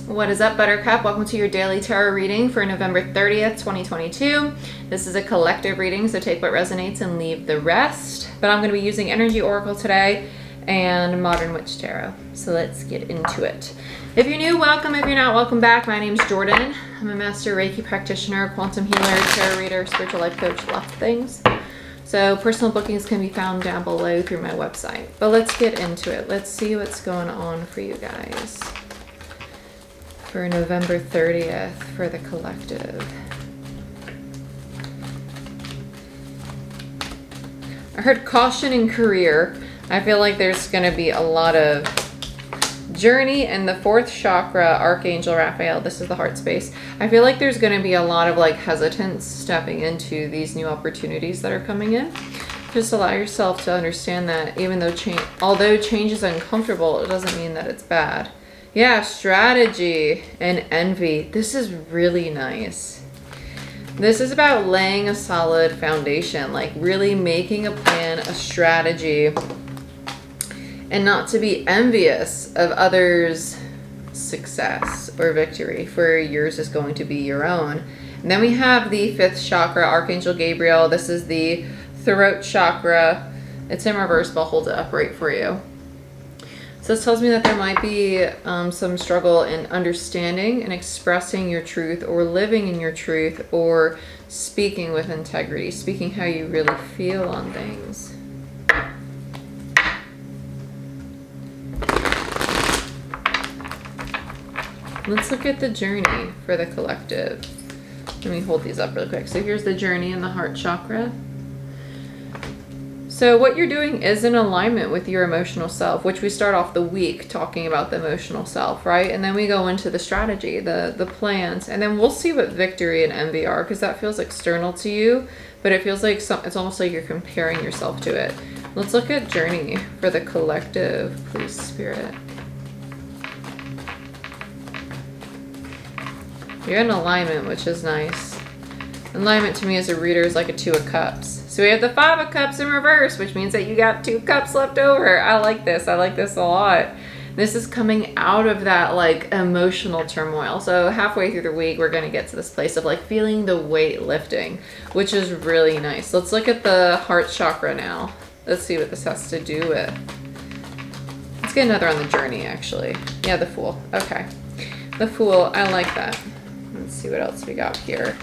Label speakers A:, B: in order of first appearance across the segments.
A: What is up, Buttercup? Welcome to your daily tarot reading for November 30th, 2022. This is a collective reading, so take what resonates and leave the rest. But I'm going to be using Energy Oracle today and Modern Witch Tarot. So let's get into it. If you're new, welcome. If you're not, welcome back. My name's Jordyn. I'm a master Reiki practitioner, quantum healer, tarot reader, spiritual life coach, lots of things. So personal bookings can be found down below through my website. But let's get into it. Let's see what's going on for you guys for November 30th for the collective. I heard caution in career. I feel like there's going to be a lot of journey in the fourth chakra, Archangel Raphael. This is the heart space. I feel like there's going to be a lot of like hesitance stepping into these new opportunities that are coming in. Just allow yourself to understand that even though although change is uncomfortable, it doesn't mean that it's bad. Yeah, strategy and envy. This is really nice. This is about laying a solid foundation, like really making a plan, a strategy, and not to be envious of others' success or victory, for yours is going to be your own. And then we have the fifth chakra, Archangel Gabriel. This is the throat chakra. It's in reverse, but I'll hold it upright for you. So this tells me that there might be some struggle in understanding and expressing your truth, or living in your truth, or speaking with integrity, speaking how you really feel on things. Let's look at the journey for the collective. Let me hold these up really quick. So here's the journey in the heart chakra. So what you're doing is in alignment with your emotional self, which we start off the week talking about the emotional self, right? And then we go into the strategy, the plans, and then we'll see what victory and envy are, because that feels external to you, but it feels like it's almost like you're comparing yourself to it. Let's look at journey for the collective, please, Spirit. You're in alignment, which is nice. Alignment to me as a reader is like a 2 of Cups. So we have the 5 of Cups in reverse, which means that you got 2 cups left over. I like this. I like this a lot. This is coming out of that like emotional turmoil. So halfway through the week, we're going to get to this place of like feeling the weight lifting, which is really nice. Let's look at the heart chakra now. Let's see what this has to do with. Let's get another on the journey, actually. Yeah, the Fool. Okay. The Fool. I like that. Let's see what else we got here.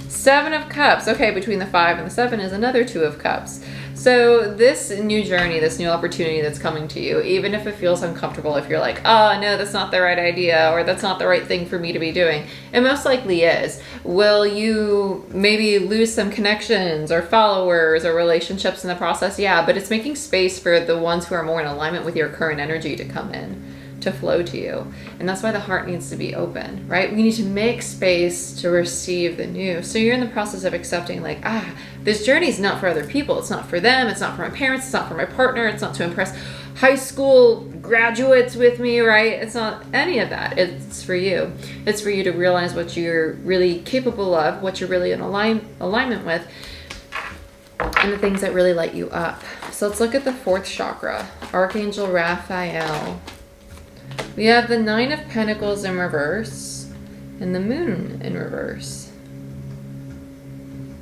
A: 7 of Cups. Okay, between the 5 and the 7 is another 2 of Cups. So this new journey, this new opportunity that's coming to you, even if it feels uncomfortable, if you're like, oh, no, that's not the right idea, or that's not the right thing for me to be doing, it most likely is. Will you maybe lose some connections or followers or relationships in the process? Yeah, but it's making space for the ones who are more in alignment with your current energy to come in, to flow to you. And that's why the heart needs to be open, right? We need to make space to receive the new. So you're in the process of accepting like, this journey is not for other people. It's not for them. It's not for my parents. It's not for my partner. It's not to impress high school graduates with me, right? It's not any of that. It's for you. It's for you to realize what you're really capable of, what you're really in alignment with, and the things that really light you up. So let's look at the fourth chakra, Archangel Raphael. We have the 9 of Pentacles in reverse and the Moon in reverse.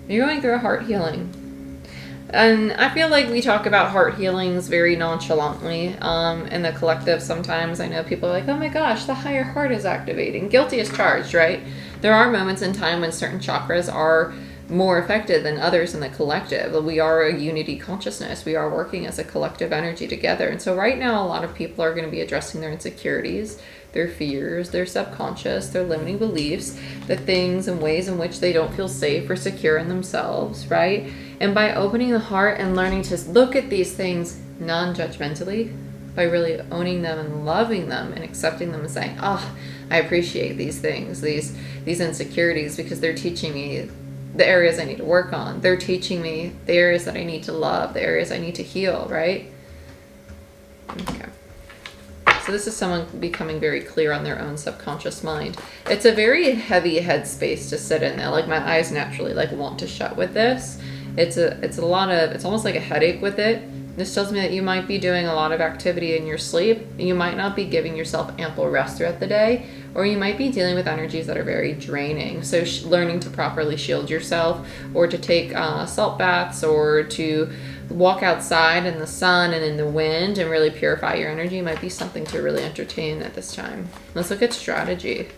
A: You're going through a heart healing. And I feel like we talk about heart healings very nonchalantly in the collective sometimes. I know people are like, oh my gosh, the higher heart is activating. Guilty as charged, right? There are moments in time when certain chakras are more affected than others in the collective. We are a unity consciousness. We are working as a collective energy together. And so right now, a lot of people are going to be addressing their insecurities, their fears, their subconscious, their limiting beliefs, the things and ways in which they don't feel safe or secure in themselves, right? And by opening the heart and learning to look at these things non-judgmentally, by really owning them and loving them and accepting them and saying, oh, I appreciate these things, these insecurities, because they're teaching me the areas I need to work on. They're teaching me the areas that I need to love, the areas I need to heal, right? Okay. So this is someone becoming very clear on their own subconscious mind. It's a very heavy headspace to sit in there. Like my eyes naturally like want to shut with this. It's almost like a headache with it. This tells me that you might be doing a lot of activity in your sleep. You might not be giving yourself ample rest throughout the day, or you might be dealing with energies that are very draining. So learning to properly shield yourself, or to take salt baths, or to walk outside in the sun and in the wind and really purify your energy might be something to really entertain at this time. Let's look at strategy.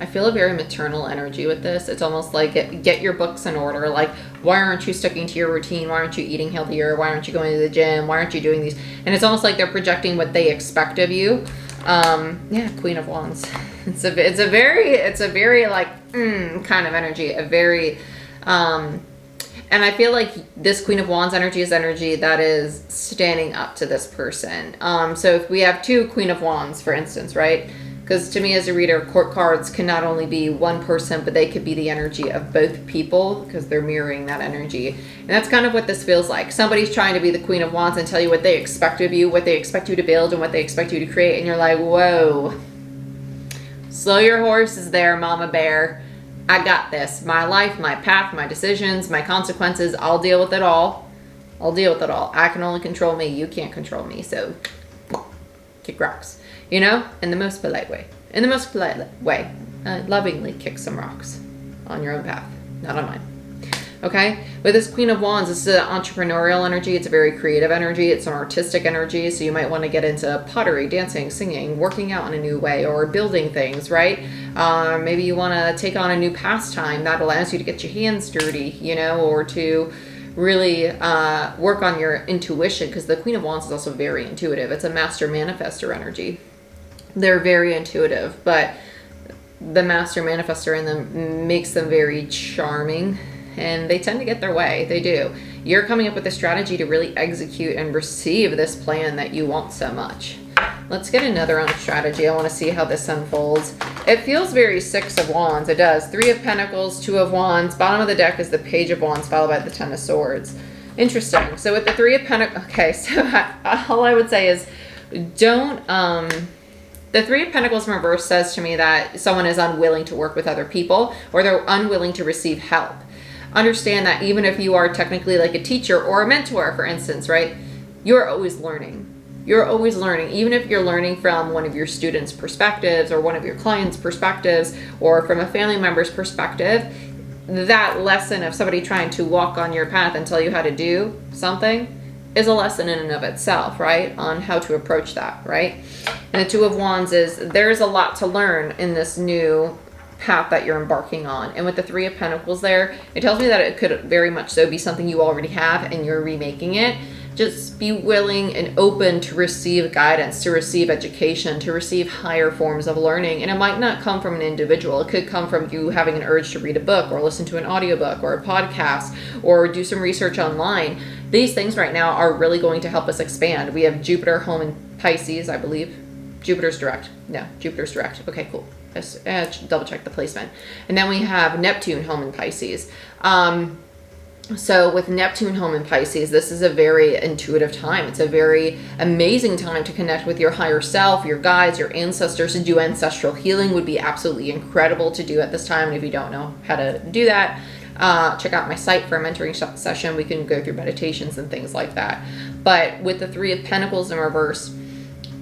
A: I feel a very maternal energy with this. It's almost like get your books in order. Like, why aren't you sticking to your routine? Why aren't you eating healthier? Why aren't you going to the gym? Why aren't you doing these? And it's almost like they're projecting what they expect of you. Yeah, Queen of Wands. It's a very like kind of energy. A very and I feel like this Queen of Wands energy is energy that is standing up to this person. So if we have two Queen of Wands, for instance, right? Because to me as a reader, court cards can not only be one person, but they could be the energy of both people because they're mirroring that energy. And that's kind of what this feels like. Somebody's trying to be the Queen of Wands and tell you what they expect of you, what they expect you to build, and what they expect you to create. And you're like, whoa, slow your horses there, Mama Bear. I got this. My life, my path, my decisions, my consequences, I'll deal with it all. I'll deal with it all. I can only control me. You can't control me. So kick rocks. You know, in the most polite way. In the most polite way. Lovingly kick some rocks on your own path, not on mine. Okay? With this Queen of Wands, this is an entrepreneurial energy. It's a very creative energy. It's an artistic energy. So you might want to get into pottery, dancing, singing, working out in a new way, or building things, right? Maybe you want to take on a new pastime that allows you to get your hands dirty, you know, or to really work on your intuition, because the Queen of Wands is also very intuitive. It's a master manifestor energy. They're very intuitive, but the master manifestor in them makes them very charming, and they tend to get their way. They do. You're coming up with a strategy to really execute and receive this plan that you want so much. Let's get another on strategy. I want to see how this unfolds. It feels very Six of Wands. It does. Three of Pentacles, Two of Wands. Bottom of the deck is the Page of Wands, followed by the Ten of Swords. Interesting. So with the Three of Pentacles, okay, so all I would say is don't, the Three of Pentacles in reverse says to me that someone is unwilling to work with other people, or they're unwilling to receive help. Understand that even if you are technically like a teacher or a mentor, for instance, right? You're always learning. You're always learning. Even if you're learning from one of your students' perspectives, or one of your clients' perspectives, or from a family member's perspective, that lesson of somebody trying to walk on your path and tell you how to do something is a lesson in and of itself, right? On how to approach that, right? And the Two of Wands is there's a lot to learn in this new path that you're embarking on. And with the Three of Pentacles there, it tells me that it could very much so be something you already have and you're remaking it. Just be willing and open to receive guidance, to receive education, to receive higher forms of learning. And it might not come from an individual. It could come from you having an urge to read a book, or listen to an audiobook, or a podcast, or do some research online. These things right now are really going to help us expand. We have Jupiter home in Pisces, I believe. Jupiter's direct. No, Jupiter's direct. Okay, cool. Let's double check the placement. And then we have Neptune home in Pisces. So with Neptune home in Pisces, this is a very intuitive time. It's a very amazing time to connect with your higher self, your guides, your ancestors. To do ancestral healing would be absolutely incredible to do at this time. And if you don't know how to do that, check out my site for a mentoring session. We can go through meditations and things like that. But with the Three of Pentacles in reverse,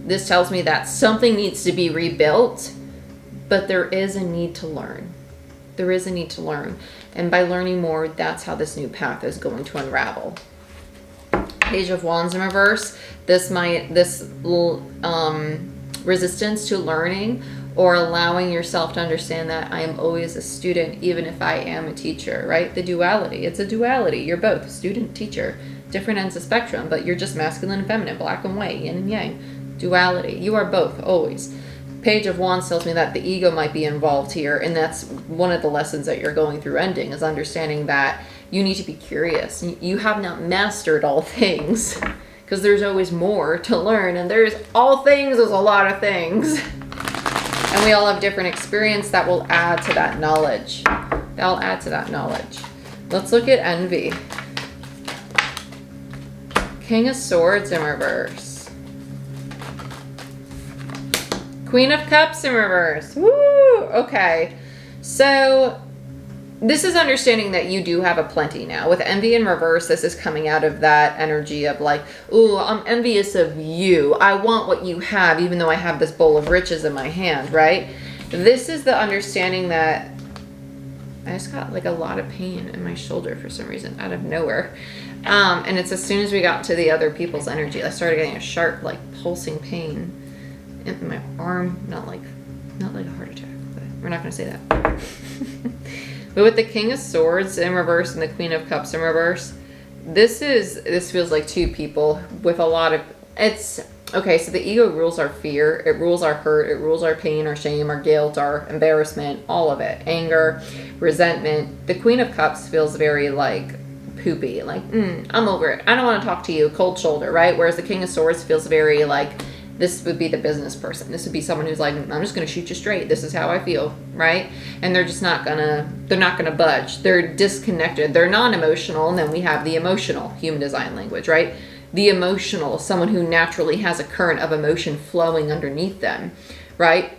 A: this tells me that something needs to be rebuilt, but there is a need to learn. There is a need to learn. And by learning more, that's how this new path is going to unravel. Page of Wands in reverse. This resistance to learning, or allowing yourself to understand that I am always a student, even if I am a teacher, right? The duality. It's a duality. You're both student, teacher, different ends of spectrum, but you're just masculine and feminine, black and white, yin and yang. Duality. You are both, always. Page of Wands tells me that the ego might be involved here, and that's one of the lessons that you're going through ending, is understanding that you need to be curious. You have not mastered all things, because there's always more to learn, and there's all things, there's a lot of things. And we all have different experience that will add to that knowledge. That'll add to that knowledge. Let's look at envy. King of Swords in reverse. Queen of Cups in reverse. Woo! Okay. So this is understanding that you do have a plenty now. With envy in reverse, this is coming out of that energy of like, ooh, I'm envious of you. I want what you have, even though I have this bowl of riches in my hand, right? This is the understanding that I just got like a lot of pain in my shoulder for some reason out of nowhere. And it's as soon as we got to the other people's energy, I started getting a sharp, like pulsing pain in my arm. Not like a heart attack, but we're not going to say that. But with the King of Swords in reverse and the Queen of Cups in reverse, this feels like two people with a lot of, okay, so the ego rules our fear, it rules our hurt, it rules our pain, our shame, our guilt, our embarrassment, all of it. Anger, resentment. The Queen of Cups feels very like poopy, like, I'm over it. I don't want to talk to you, cold shoulder, right? Whereas the King of Swords feels very like, this would be the business person. This would be someone who's like, I'm just going to shoot you straight. This is how I feel, right? And they're just not going to budge. They're disconnected. They're non-emotional. And then we have the emotional human design language, right? The emotional, someone who naturally has a current of emotion flowing underneath them, right?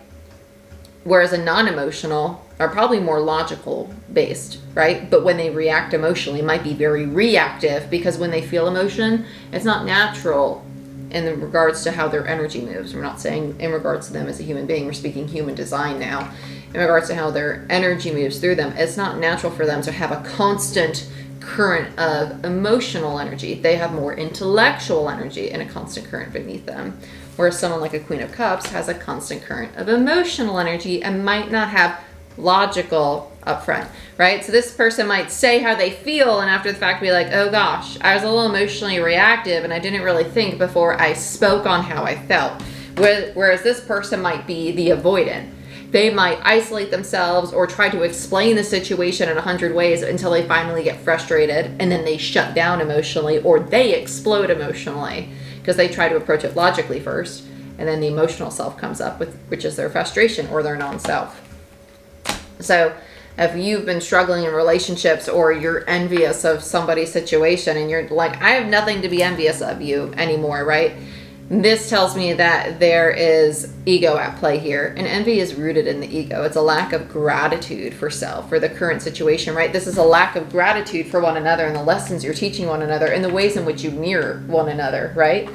A: Whereas a non-emotional are probably more logical based, right? But when they react emotionally, it might be very reactive because when they feel emotion, it's not natural in regards to how their energy moves. We're not saying in regards to them as a human being. We're speaking human design now. In regards to how their energy moves through them, it's not natural for them to have a constant current of emotional energy. They have more intellectual energy and a constant current beneath them. Whereas someone like a Queen of Cups has a constant current of emotional energy and might not have logical up front, right? So this person might say how they feel and after the fact be like, oh gosh, I was a little emotionally reactive and I didn't really think before I spoke on how I felt. Whereas this person might be the avoidant. They might isolate themselves or try to explain the situation in 100 ways until they finally get frustrated and then they shut down emotionally or they explode emotionally because they try to approach it logically first and then the emotional self comes up with, which is their frustration or their non-self. So if you've been struggling in relationships or you're envious of somebody's situation and you're like, I have nothing to be envious of you anymore, right? This tells me that there is ego at play here. And envy is rooted in the ego. It's a lack of gratitude for self, for the current situation, right? This is a lack of gratitude for one another and the lessons you're teaching one another and the ways in which you mirror one another, right?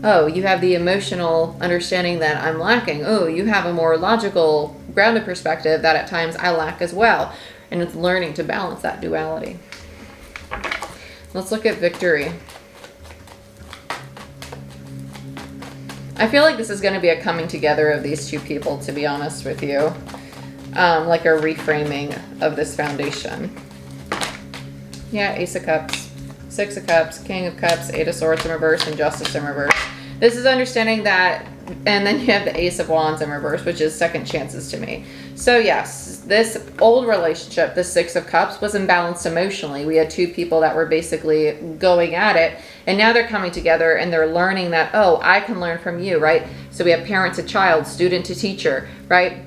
A: Oh, you have the emotional understanding that I'm lacking. Oh, you have a more logical, grounded perspective that at times I lack as well. And it's learning to balance that duality. Let's look at victory. I feel like this is going to be a coming together of these two people, to be honest with you. Like a reframing of this foundation. Yeah, Ace of Cups, Six of Cups, King of Cups, Eight of Swords in reverse, and Justice in reverse. This is understanding that, and then you have the Ace of Wands in reverse, which is second chances to me. So yes, this old relationship, the Six of Cups, was imbalanced emotionally. We had two people that were basically going at it, and now they're coming together and they're learning that, oh, I can learn from you, right? So we have parent to child, student to teacher, right?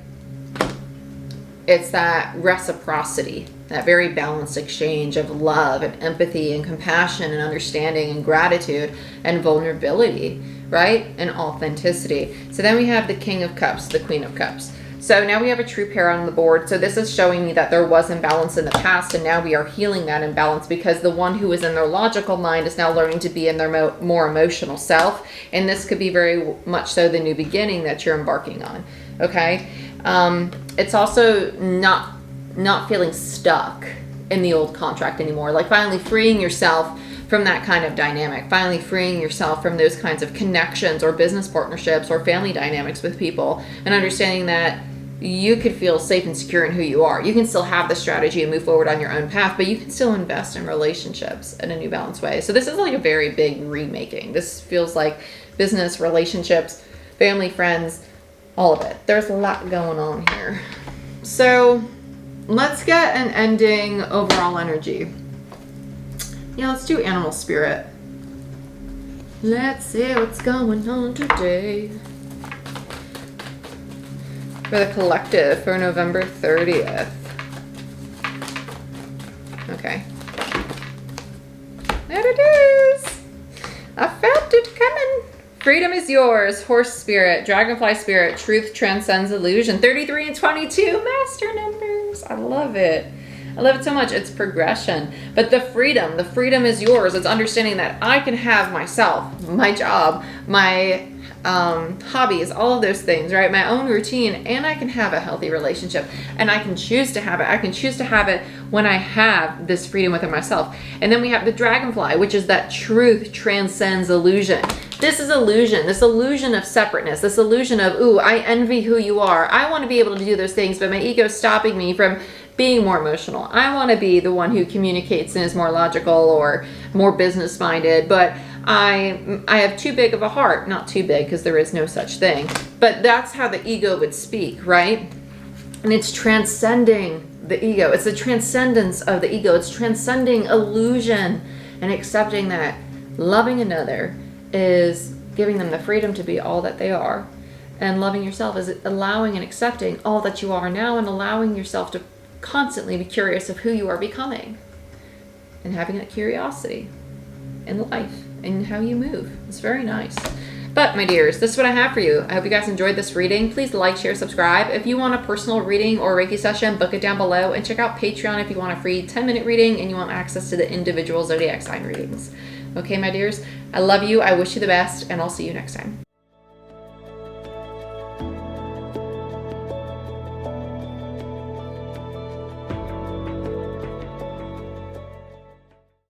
A: It's that reciprocity, that very balanced exchange of love and empathy and compassion and understanding and gratitude and vulnerability, right? And authenticity. So then we have the King of Cups, the Queen of Cups. So now we have a true pair on the board. So this is showing me that there was imbalance in the past and now we are healing that imbalance because the one who is in their logical mind is now learning to be in their more emotional self. And this could be very much so the new beginning that you're embarking on, okay? It's also not feeling stuck in the old contract anymore. Like finally freeing yourself from that kind of dynamic, finally freeing yourself from those kinds of connections or business partnerships or family dynamics with people and understanding that you could feel safe and secure in who you are. You can still have the strategy and move forward on your own path, but you can still invest in relationships in a new balanced way. So this is like a very big remaking. This feels like business, relationships, family, friends, all of it. There's a lot going on here. So let's get an ending overall energy. Yeah, let's do animal spirit. Let's see what's going on today. For the collective for November 30th. Okay. There it is. I felt it coming. Freedom is yours. Horse spirit, dragonfly spirit, truth transcends illusion. 33 and 22, master numbers. I love it. I love it so much. It's progression. But the freedom is yours. It's understanding that I can have myself, my job, my hobbies, all of those things, right? My own routine, and I can have a healthy relationship, and I can choose to have it. I can choose to have it when I have this freedom within myself. And then we have the dragonfly, which is that truth transcends illusion. This is illusion, this illusion of separateness, this illusion of, ooh, I envy who you are. I want to be able to do those things, but my ego is stopping me from being more emotional. I want to be the one who communicates and is more logical or more business minded, but I have too big of a heart. Not too big, because there is no such thing, but that's how the ego would speak, right? And it's transcending the ego. It's the transcendence of the ego. It's transcending illusion and accepting that loving another is giving them the freedom to be all that they are. And loving yourself is allowing and accepting all that you are now, and allowing yourself to constantly be curious of who you are becoming, and having that curiosity in life and how you move. It's very nice. But my dears, this is what I have for you. I hope you guys enjoyed this reading. Please like, share, subscribe. If you want a personal reading or Reiki session, book it down below, and check out Patreon if you want a free 10-minute reading and you want access to the individual zodiac sign readings. Okay, my dears, I love you. I wish you the best, and I'll see you next time.